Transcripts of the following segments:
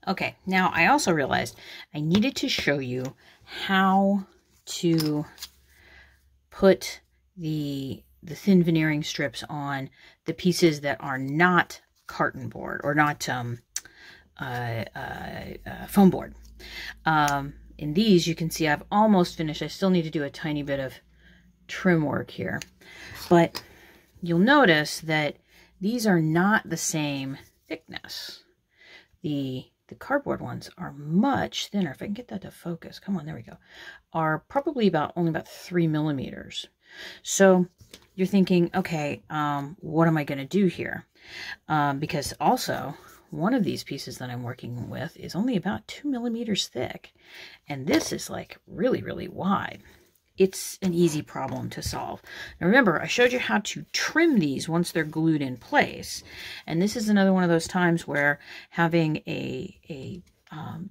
Okay, now I also realized I needed to show you how to put the thin veneering strips on the pieces that are not carton board or not foam board. In these, you can see I've almost finished. I still need to do a tiny bit of trim work here, but you'll notice that these are not the same thickness. The cardboard ones are much thinner. If I can get that to focus, come on, there we go, are probably only about 3 millimeters. So you're thinking, okay, what am I going to do here? Because also one of these pieces that I'm working with is only about 2 millimeters thick, and this is like really, really wide. It's an easy problem to solve. Now remember, I showed you how to trim these once they're glued in place. And this is another one of those times where having a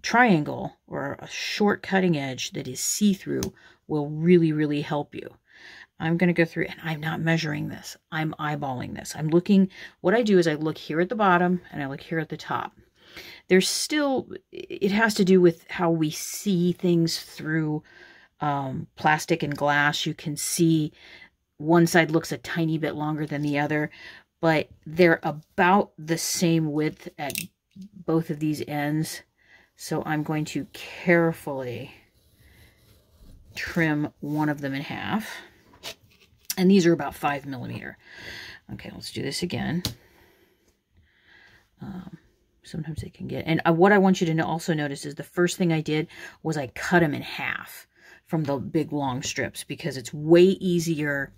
triangle or a short cutting edge that is see-through will really, really help you. I'm going to go through, and I'm not measuring this. I'm eyeballing this. I'm looking, what I do is I look here at the bottom and I look here at the top. There's still, it has to do with how we see things through plastic and glass. You can see one side looks a tiny bit longer than the other, but they're about the same width at both of these ends. So I'm going to carefully trim one of them in half. And these are about 5 millimeter. Okay, let's do this again. Sometimes they can get, and what I want you to also notice is the first thing I did was I cut them in half from the big long strips, because it's way easier.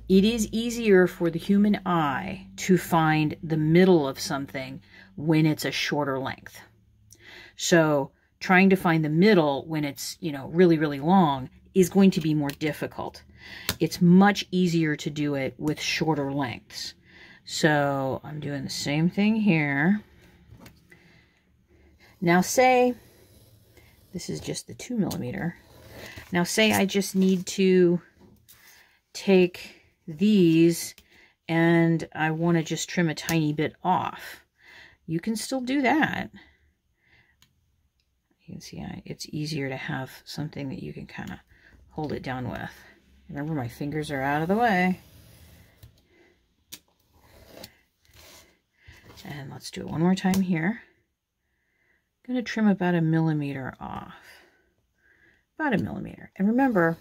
It is easier for the human eye to find the middle of something when it's a shorter length. So trying to find the middle when it's, you know, really, really long is going to be more difficult. It's much easier to do it with shorter lengths. So I'm doing the same thing here. Now say, this is just the 2 millimeter. Now say I just need to take these and I want to just trim a tiny bit off. You can still do that. You can see it's easier to have something that you can kind of hold it down with. Remember, my fingers are out of the way. And let's do it one more time here. I'm going to trim about 1 millimeter off. About 1 millimeter. And remember,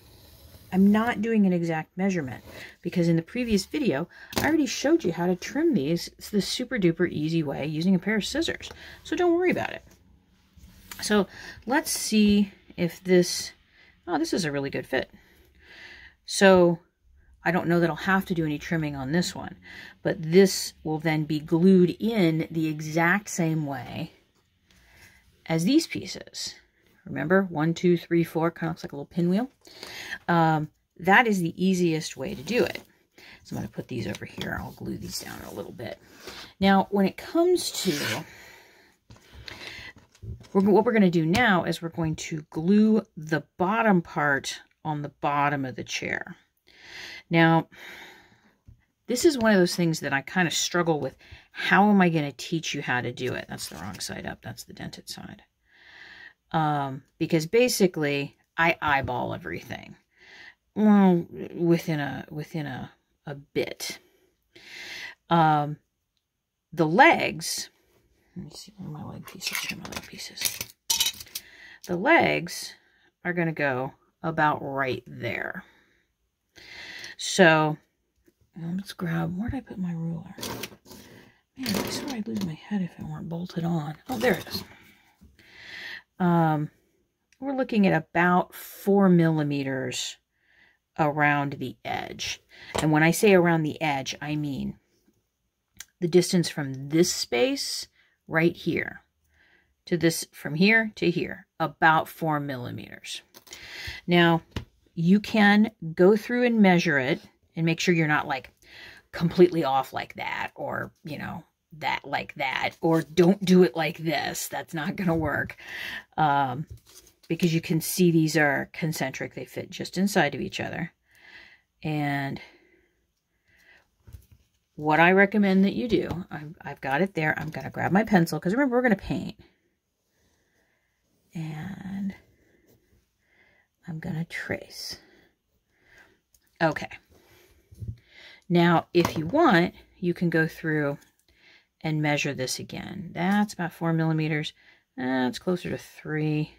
I'm not doing an exact measurement, because in the previous video, I already showed you how to trim these. It's the super duper easy way using a pair of scissors. So don't worry about it. So let's see if this, oh, this is a really good fit. So I don't know that I'll have to do any trimming on this one, but this will then be glued in the exact same way as these pieces. Remember, 1, 2, 3, 4, kind of looks like a little pinwheel. That is the easiest way to do it. So I'm going to put these over here. I'll glue these down a little bit. Now, when it comes to, what we're going to do now is we're going to glue the bottom part on the bottom of the chair. Now, this is one of those things that I kind of struggle with. How am I going to teach you how to do it? That's the wrong side up. That's the dented side. Because basically I eyeball everything. Well, within a bit. The legs, let me see where my leg pieces, show my leg pieces. The legs are going to go about right there. So let's grab, where did I put my ruler? Man, I swear I'd lose my head if it weren't bolted on. Oh, there it is. We're looking at about 4 millimeters around the edge. And when I say around the edge, I mean the distance from this space right here to this, from here to here, about 4 millimeters. Now, you can go through and measure it and make sure you're not like completely off like that, or, you know, that like that, or don't do it like this. That's not going to work. Because you can see these are concentric. They fit just inside of each other. And what I recommend that you do, I've got it there. I'm going to grab my pencil, because remember, we're going to paint. And I'm going to trace. Okay. Now, if you want, you can go through and measure this again. That's about 4 millimeters. That's closer to 3.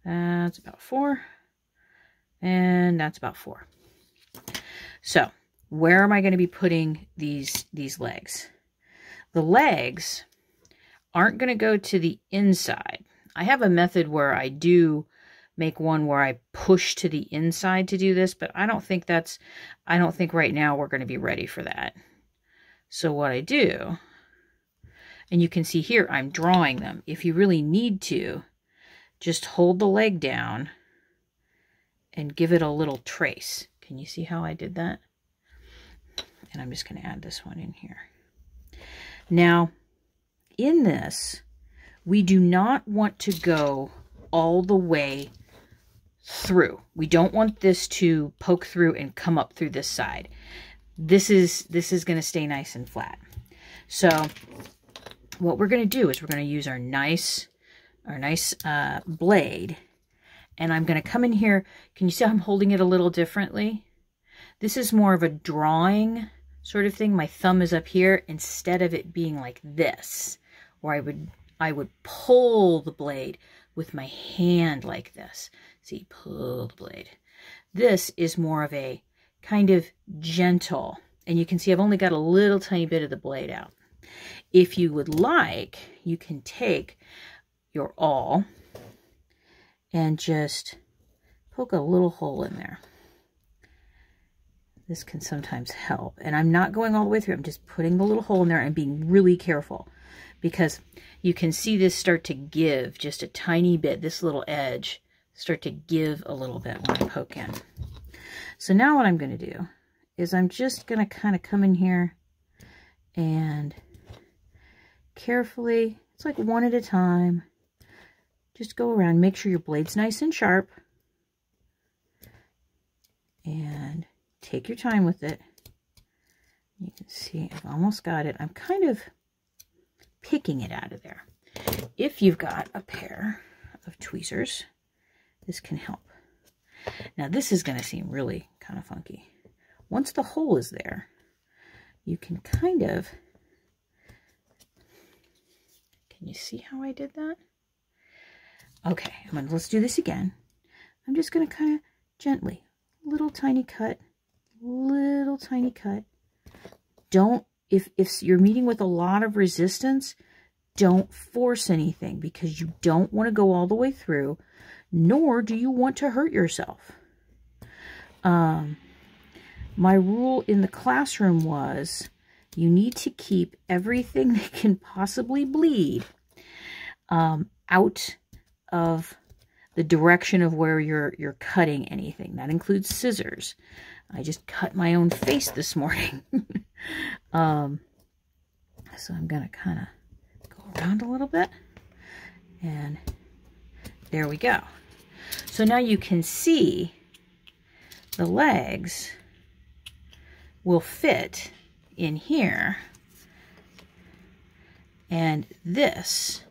That's about 4. And that's about 4. So, where am I going to be putting these legs? The legs aren't going to go to the inside. I have a method where I do make one where I push to the inside to do this, but I don't think right now we're going to be ready for that. So what I do, and you can see here, I'm drawing them. If you really need to, just hold the leg down and give it a little trace. Can you see how I did that? And I'm just going to add this one in here. Now, in this, we do not want to go all the way through. We don't want this to poke through and come up through this side. This is going to stay nice and flat. So what we're going to do is we're going to use our nice blade, and I'm going to come in here. Can you see how I'm holding it a little differently? This is more of a drawing sort of thing. My thumb is up here instead of it being like this, where I would pull the blade with my hand like this. See, pull the blade. This is more of a kind of gentle, and you can see I've only got a little tiny bit of the blade out. If you would like, you can take your awl and just poke a little hole in there. This can sometimes help. And I'm not going all the way through. I'm just putting the little hole in there and being really careful, because you can see this start to give just a tiny bit. This little edge start to give a little bit when I poke in. So now what I'm going to do is I'm just going to kind of come in here and carefully, it's like one at a time, just go around. Make sure your blade's nice and sharp. And take your time with it. You can see I've almost got it. I'm kind of picking it out of there. If you've got a pair of tweezers, this can help. Now this is going to seem really kind of funky. Once the hole is there, you can kind of, can you see how I did that? Okay, let's do this again. I'm just going to kind of gently, little tiny cut. Don't, if you're meeting with a lot of resistance, don't force anything, because you don't want to go all the way through, nor do you want to hurt yourself. My rule in the classroom was you need to keep everything that can possibly bleed out of the direction of where you're cutting anything. That includes scissors. I just cut my own face this morning. So I'm going to kind of go around a little bit. And there we go. So now you can see the legs will fit in here. And this,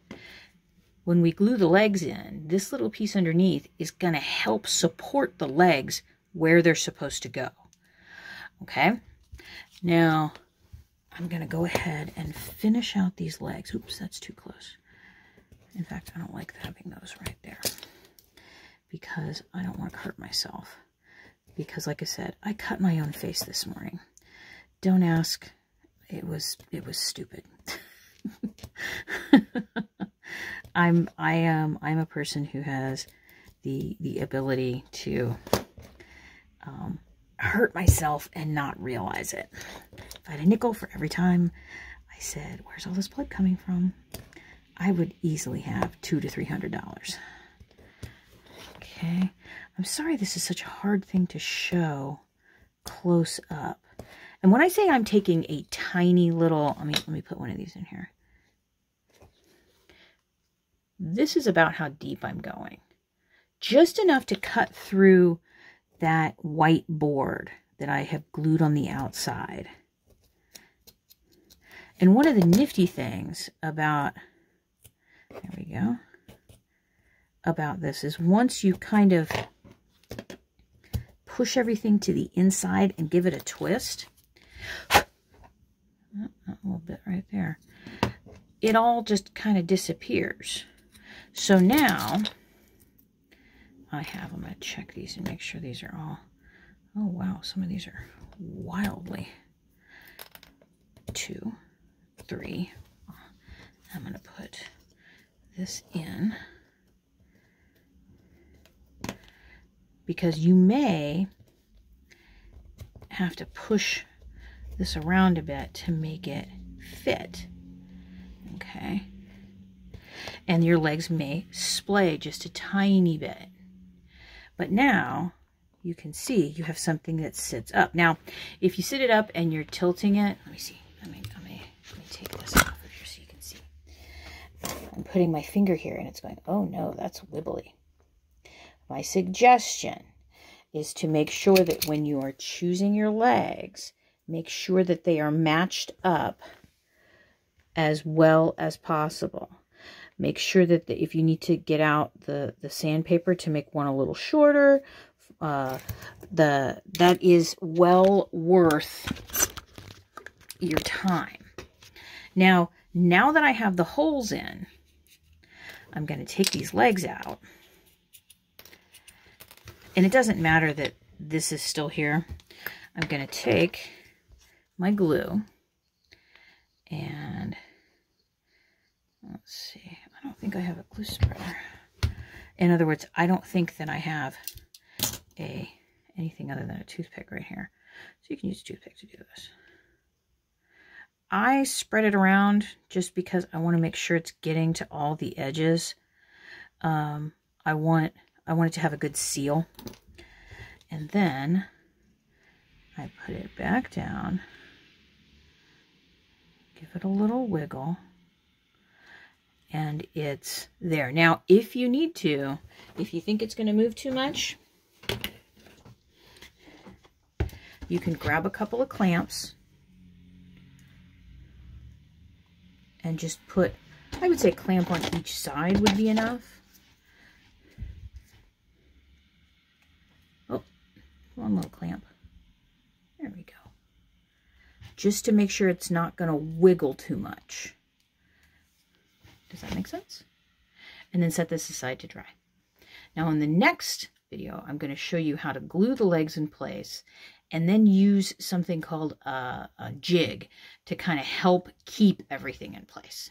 when we glue the legs in, this little piece underneath is going to help support the legs where they're supposed to go. Okay? Now, I'm going to go ahead and finish out these legs. Oops, that's too close. In fact, I don't like having those right there, because I don't want to hurt myself. Because, like I said, I cut my own face this morning. Don't ask. It was stupid. I'm a person who has the ability to hurt myself and not realize it. If I had a nickel for every time I said, "Where's all this blood coming from?" I would easily have $200 to $300. Okay, I'm sorry this is such a hard thing to show close up. And when I say I'm taking a tiny little, let me put one of these in here. This is about how deep I'm going. Just enough to cut through that white board that I have glued on the outside. And one of the nifty things about, there we go, about this is once you kind of push everything to the inside and give it a twist, a little bit right there, it all just kind of disappears. So now I'm going to check these and make sure these are all, oh wow, some of these are wildly. 2, 3. I'm going to put this in because you may have to push this around a bit to make it fit. Okay. And your legs may splay just a tiny bit. But now you can see you have something that sits up. Now, if you sit it up and you're tilting it, let me see. Let me take this off of here so you can see. I'm putting my finger here and it's going, oh no, that's wibbly. My suggestion is to make sure that when you are choosing your legs, make sure that they are matched up as well as possible. Make sure that if you need to get out the sandpaper to make one a little shorter, that is well worth your time. Now that I have the holes in, I'm going to take these legs out. And it doesn't matter that this is still here. I'm going to take my glue and let's see. I don't think I have a glue spreader. In other words, I don't think that I have anything other than a toothpick right here. So you can use a toothpick to do this. I spread it around just because I want to make sure it's getting to all the edges. I want it to have a good seal. And then I put it back down. Give it a little wiggle. And it's there. Now, if you need to, if you think it's going to move too much, you can grab a couple of clamps and just put, I would say clamp on each side would be enough. Oh, one little clamp. There we go. Just to make sure it's not going to wiggle too much. Does that make sense? And then set this aside to dry. Now in the next video, I'm going to show you how to glue the legs in place and then use something called a jig to kind of help keep everything in place.